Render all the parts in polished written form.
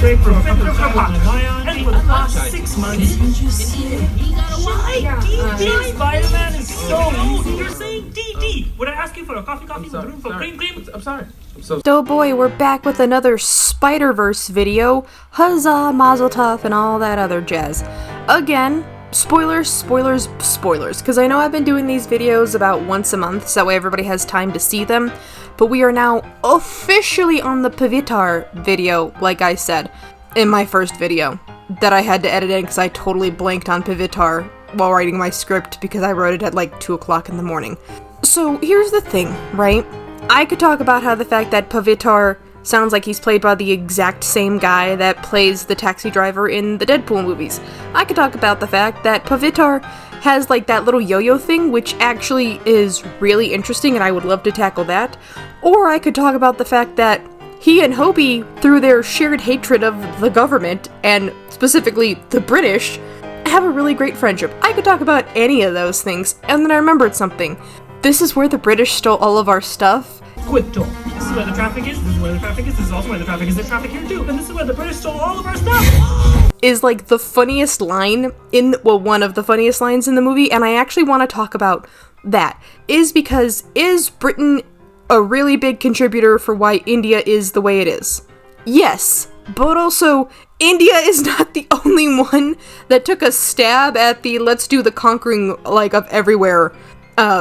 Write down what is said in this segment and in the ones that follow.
break from Pavitar, and for the past 6 months, Spider-Man is so easy. You're saying DD. Would I ask you for a coffee with room for cream? I'm sorry. Oh boy, we're back with another Spider-Verse video. Huzzah, Mazel Tov, and all that other jazz. Again, spoilers, because I know I've been doing these videos about once a month, so that way everybody has time to see them. But we are now officially on the Pavitar video, like I said, in my first video, that I had to edit in because I totally blanked on Pavitar while writing my script because I wrote it at like 2 o'clock in the morning. So here's the thing, right? I could talk about how the fact that Pavitar sounds like he's played by the exact same guy that plays the taxi driver in the Deadpool movies. I could talk about the fact that Pavitar has like that little yo-yo thing, which actually is really interesting and I would love to tackle that. Or I could talk about the fact that he and Hobie, through their shared hatred of the government, and specifically the British, have a really great friendship. I could talk about any of those things, and then I remembered something. This is where the British stole all of our stuff. Quick toll. This is where the traffic is, this is where the traffic is, this is also where the traffic is, there's traffic here too, and this is where the British stole all of our stuff! Is like the funniest line in, well, one of the funniest lines in the movie, and I actually want to talk about that. Is Britain a really big contributor for why India is the way it is? Yes, but also, India is not the only one that took a stab at the let's do the conquering, like, of everywhere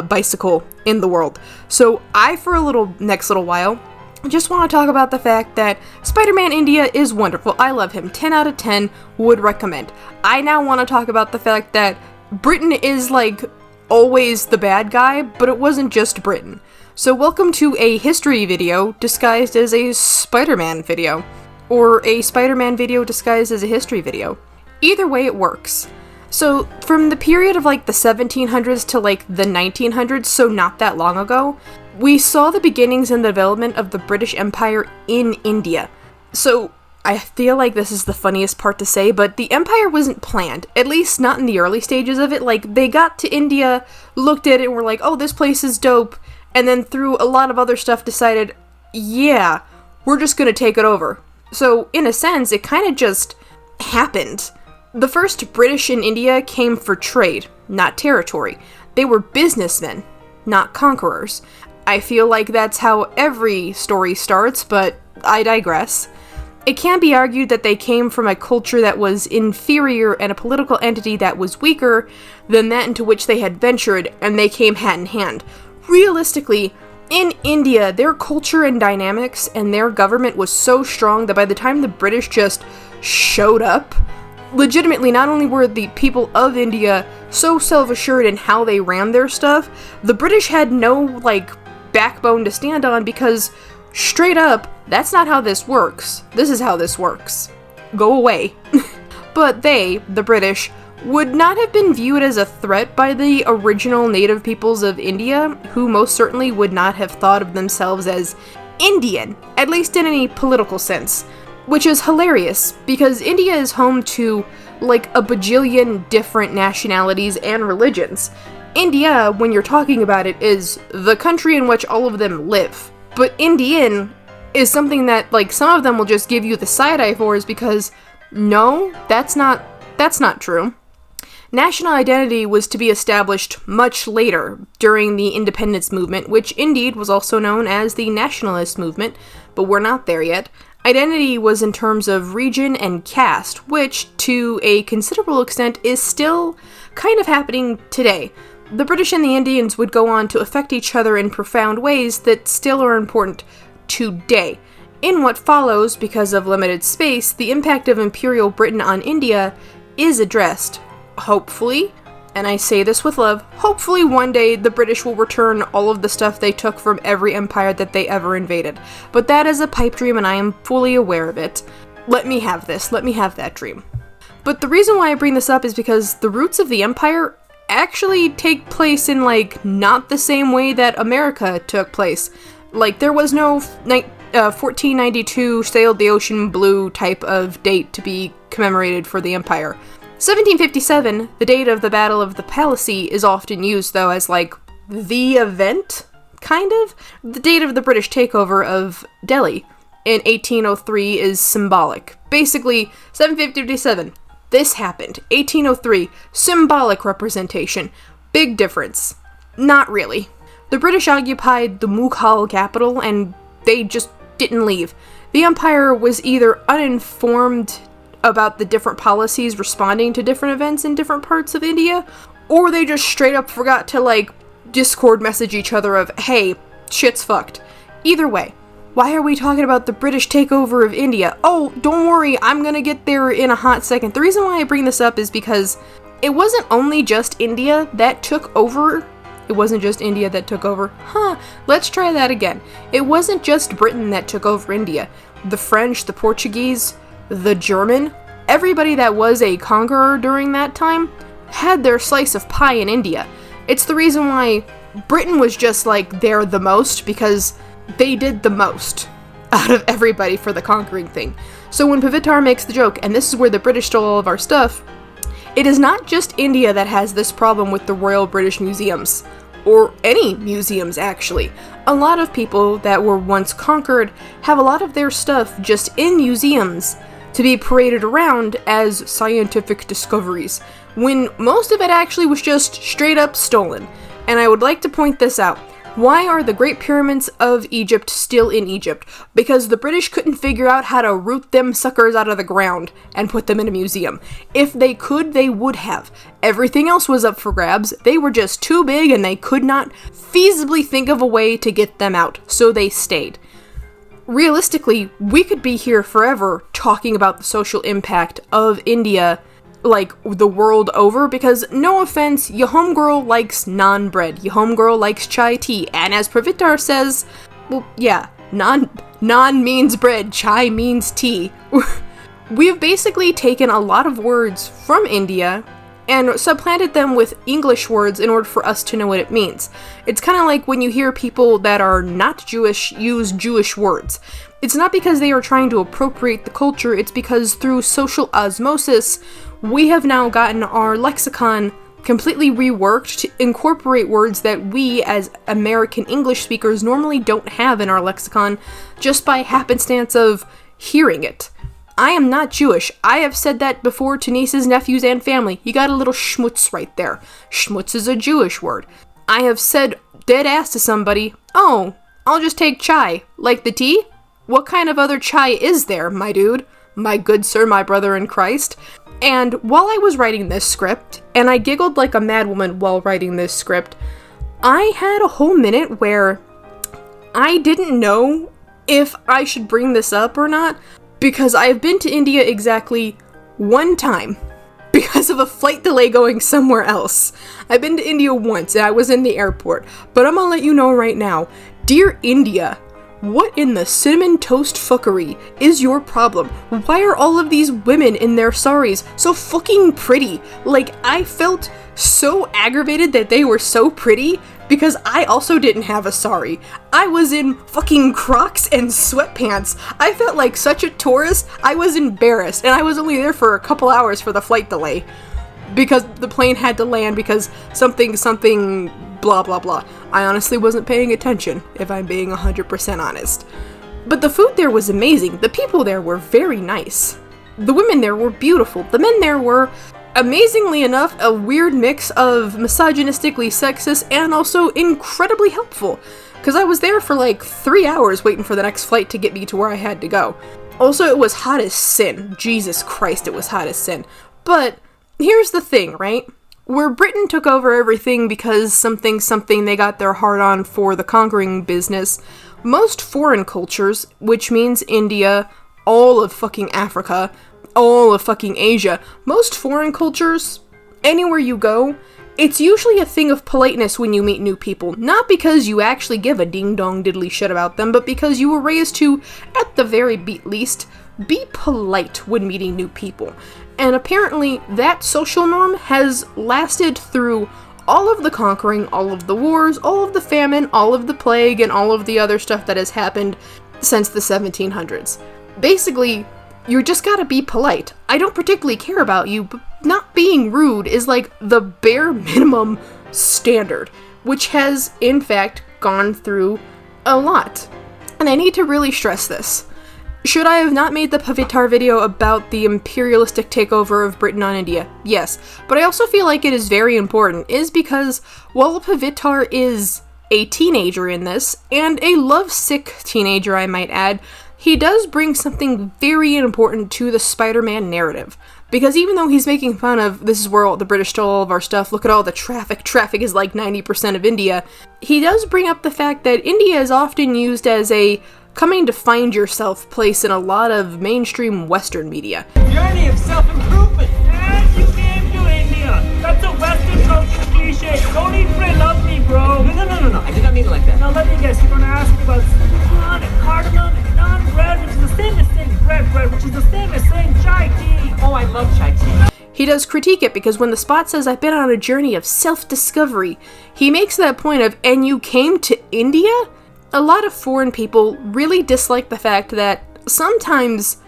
bicycle in the world. So I, for next little while, just want to talk about the fact that Spider-Man India is wonderful. I love him. 10 out of 10 would recommend. I now want to talk about the fact that Britain is, like, always the bad guy, but it wasn't just Britain. So welcome to a history video disguised as a Spider-Man video. Or a Spider-Man video disguised as a history video. Either way, it works. So, from the period of like the 1700s to like the 1900s, so not that long ago, we saw the beginnings and the development of the British Empire in India. So, I feel like this is the funniest part to say, but the empire wasn't planned, at least not in the early stages of it. Like, they got to India, looked at it, and were like, oh, this place is dope, and then through a lot of other stuff decided, yeah, we're just gonna take it over. So, in a sense, it kind of just happened. The first British in India came for trade, not territory. They were businessmen, not conquerors. I feel like that's how every story starts, but I digress. It can be argued that they came from a culture that was inferior and a political entity that was weaker than that into which they had ventured, and they came hand in hand. Realistically, in India, their culture and dynamics and their government was so strong that by the time the British just showed up, legitimately, not only were the people of India so self-assured in how they ran their stuff, the British had no, like, backbone to stand on because, straight up, that's not how this works. This is how this works. Go away. But they, the British, would not have been viewed as a threat by the original native peoples of India, who most certainly would not have thought of themselves as Indian, at least in any political sense. Which is hilarious, because India is home to, like, a bajillion different nationalities and religions. India, when you're talking about it, is the country in which all of them live. But Indian is something that, like, some of them will just give you the side-eye for is because, no, that's not true. National identity was to be established much later, during the independence movement, which indeed was also known as the nationalist movement, but we're not there yet. Identity was in terms of region and caste, which, to a considerable extent, is still kind of happening today. The British and the Indians would go on to affect each other in profound ways that still are important today. In what follows, because of limited space, the impact of Imperial Britain on India is addressed. Hopefully, and I say this with love, hopefully one day the British will return all of the stuff they took from every empire that they ever invaded. But that is a pipe dream and I am fully aware of it. Let me have this. Let me have that dream. But the reason why I bring this up is because the roots of the empire actually take place in, like, not the same way that America took place. Like, there was no 1492 sailed the ocean blue type of date to be commemorated for the empire. 1757, the date of the Battle of the Palasy, is often used, though, as, like, the event, kind of. The date of the British takeover of Delhi in 1803 is symbolic. Basically, 757, this happened. 1803, symbolic representation. Big difference. Not really. The British occupied the Mughal capital and they just didn't leave. The empire was either uninformed about the different policies responding to different events in different parts of India, or they just straight up forgot to, like, Discord message each other of, hey, shit's fucked. Either way, why are we talking about the British takeover of India? Oh, don't worry, I'm gonna get there in a hot second. The reason why I bring this up is because it wasn't only just India that took over. It wasn't just India that took over. Let's try that again. It wasn't just Britain that took over India. The French, the Portuguese, the German, everybody that was a conqueror during that time had their slice of pie in India. It's the reason why Britain was just like, they're the most, because they did the most out of everybody for the conquering thing. So when Pavitar makes the joke, and this is where the British stole all of our stuff, it is not just India that has this problem with the Royal British Museums, or any museums actually. A lot of people that were once conquered have a lot of their stuff just in museums to be paraded around as scientific discoveries, when most of it actually was just straight up stolen. And I would like to point this out. Why are the Great Pyramids of Egypt still in Egypt? Because the British couldn't figure out how to root them suckers out of the ground and put them in a museum. If they could, they would have. Everything else was up for grabs. They were just too big and they could not feasibly think of a way to get them out, so they stayed. Realistically, we could be here forever talking about the social impact of India, like, the world over, because, no offense, your homegirl likes naan bread, your homegirl likes chai tea, and as Pavitar says, well, yeah, naan means bread, chai means tea. We've basically taken a lot of words from India and supplanted them with English words in order for us to know what it means. It's kind of like when you hear people that are not Jewish use Jewish words. It's not because they are trying to appropriate the culture, it's because through social osmosis, we have now gotten our lexicon completely reworked to incorporate words that we, as American English speakers, normally don't have in our lexicon just by happenstance of hearing it. I am not Jewish. I have said that before to nieces, nephews, and family. You got a little schmutz right there. Schmutz is a Jewish word. I have said dead ass to somebody, oh, I'll just take chai. Like the tea? What kind of other chai is there, my dude? My good sir, my brother in Christ. And while I was writing this script, and I giggled like a madwoman while writing this script, I had a whole minute where I didn't know if I should bring this up or not, because I have been to India exactly one time because of a flight delay going somewhere else. I've been to India once and I was in the airport, but I'm gonna let you know right now, dear India, what in the cinnamon toast fuckery is your problem? Why are all of these women in their saris so fucking pretty? Like, I felt so aggravated that they were so pretty because I also didn't have a sari. I was in fucking Crocs and sweatpants. I felt like such a tourist. I was embarrassed, and I was only there for a couple hours for the flight delay because the plane had to land because something blah blah blah. I honestly wasn't paying attention, if I'm being 100% honest. But the food there was amazing. The people there were very nice. The women there were beautiful. The men there were, amazingly enough, a weird mix of misogynistically sexist and also incredibly helpful. Because I was there for like 3 hours waiting for the next flight to get me to where I had to go. Also, it was hot as sin. Jesus Christ, it was hot as sin. But here's the thing, right? Where Britain took over everything because something they got their heart on for the conquering business, most foreign cultures, which means India, all of fucking Africa, all of fucking Asia, most foreign cultures, anywhere you go, it's usually a thing of politeness when you meet new people. Not because you actually give a ding-dong diddly shit about them, but because you were raised to, at the very least, be polite when meeting new people. And apparently, that social norm has lasted through all of the conquering, all of the wars, all of the famine, all of the plague, and all of the other stuff that has happened since the 1700s. Basically, you just gotta be polite. I don't particularly care about you, but not being rude is like the bare minimum standard, which has, in fact, gone through a lot. And I need to really stress this. Should I have not made the Pavitar video about the imperialistic takeover of Britain on India? Yes. But I also feel like it is very important, is because while Pavitar is a teenager in this, and a lovesick teenager I might add, he does bring something very important to the Spider-Man narrative. Because even though he's making fun of, this is where all the British stole all of our stuff, look at all the traffic is like 90% of India, he does bring up the fact that India is often used as a coming to find yourself place in a lot of mainstream Western media. Journey of self-improvement! And you came to India! That's a Western culture cliche! Don't eat pray love me, bro! No, I did not mean it like that. Now let me guess, you're gonna ask me about naan and cardamom and naan bread, which is the same as saying bread, which is the same as saying chai tea! Oh, I love chai tea. He does critique it because when the Spot says, I've been on a journey of self-discovery, he makes that point of, and you came to India? A lot of foreign people really dislike the fact that sometimes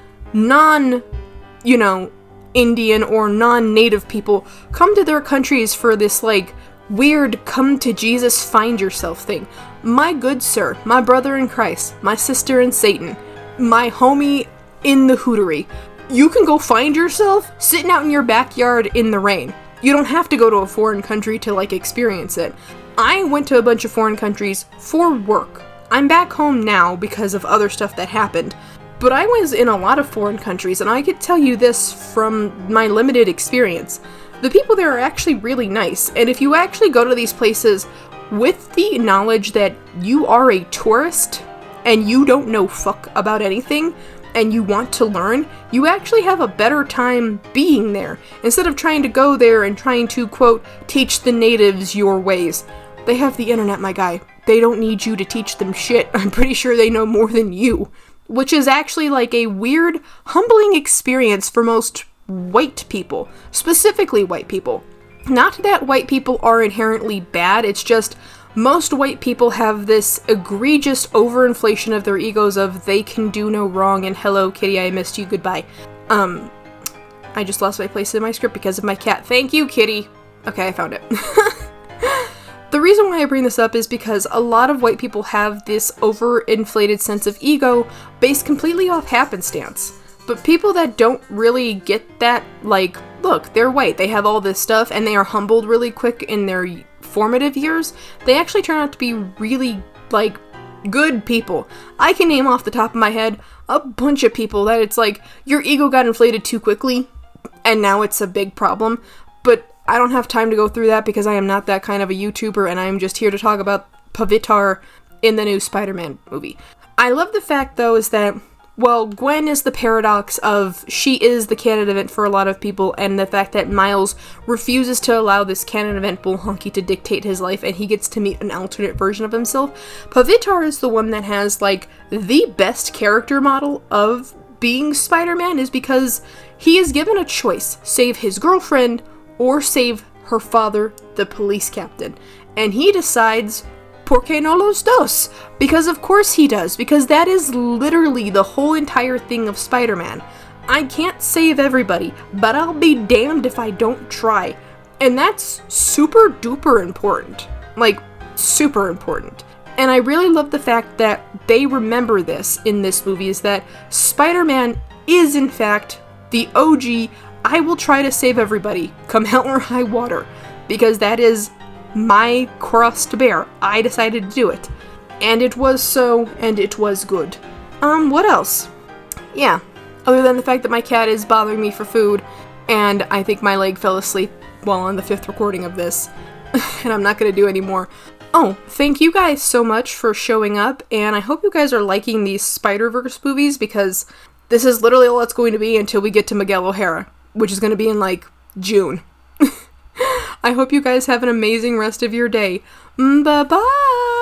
Indian or non-native people come to their countries for this, like, weird come to Jesus find yourself thing. My good sir, my brother in Christ, my sister in Satan, my homie in the hootery, you can go find yourself sitting out in your backyard in the rain. You don't have to go to a foreign country to, like, experience it. I went to a bunch of foreign countries for work. I'm back home now because of other stuff that happened, but I was in a lot of foreign countries, and I could tell you this from my limited experience. The people there are actually really nice, and if you actually go to these places with the knowledge that you are a tourist, and you don't know fuck about anything, and you want to learn, you actually have a better time being there, instead of trying to go there and trying to, quote, teach the natives your ways. They have the internet, my guy. They don't need you to teach them shit. I'm pretty sure they know more than you. Which is actually like a weird, humbling experience for most white people. Specifically white people. Not that white people are inherently bad, it's just most white people have this egregious overinflation of their egos of they can do no wrong and hello kitty, I missed you, goodbye. I just lost my place in my script because of my cat. Thank you, kitty. Okay, I found it. The reason why I bring this up is because a lot of white people have this overinflated sense of ego based completely off happenstance. But people that don't really get that, like, look, they're white, they have all this stuff, and they are humbled really quick in their formative years, they actually turn out to be really, like, good people. I can name off the top of my head a bunch of people that it's like, your ego got inflated too quickly, and now it's a big problem. But I don't have time to go through that because I am not that kind of a YouTuber, and I am just here to talk about Pavitar in the new Spider-Man movie. I love the fact, though, is that, well, Gwen is the paradox of she is the canon event for a lot of people, and the fact that Miles refuses to allow this canon event bull honky to dictate his life, and he gets to meet an alternate version of himself. Pavitar is the one that has, like, the best character model of being Spider-Man, is because he is given a choice: save his girlfriend or save her father, the police captain. And he decides, ¿por qué no los dos? Because of course he does, because that is literally the whole entire thing of Spider-Man. I can't save everybody, but I'll be damned if I don't try. And that's super duper important. Like, super important. And I really love the fact that they remember this in this movie, is that Spider-Man is in fact the OG, I will try to save everybody, come hell or high water, because that is my cross to bear. I decided to do it. And it was so, and it was good. What else? Yeah, other than the fact that my cat is bothering me for food, and I think my leg fell asleep while on the 5th recording of this, and I'm not gonna do any more. Oh, thank you guys so much for showing up, and I hope you guys are liking these Spider-Verse movies, because this is literally all it's going to be until we get to Miguel O'Hara, which is going to be in, like, June. I hope you guys have an amazing rest of your day. Bye-bye!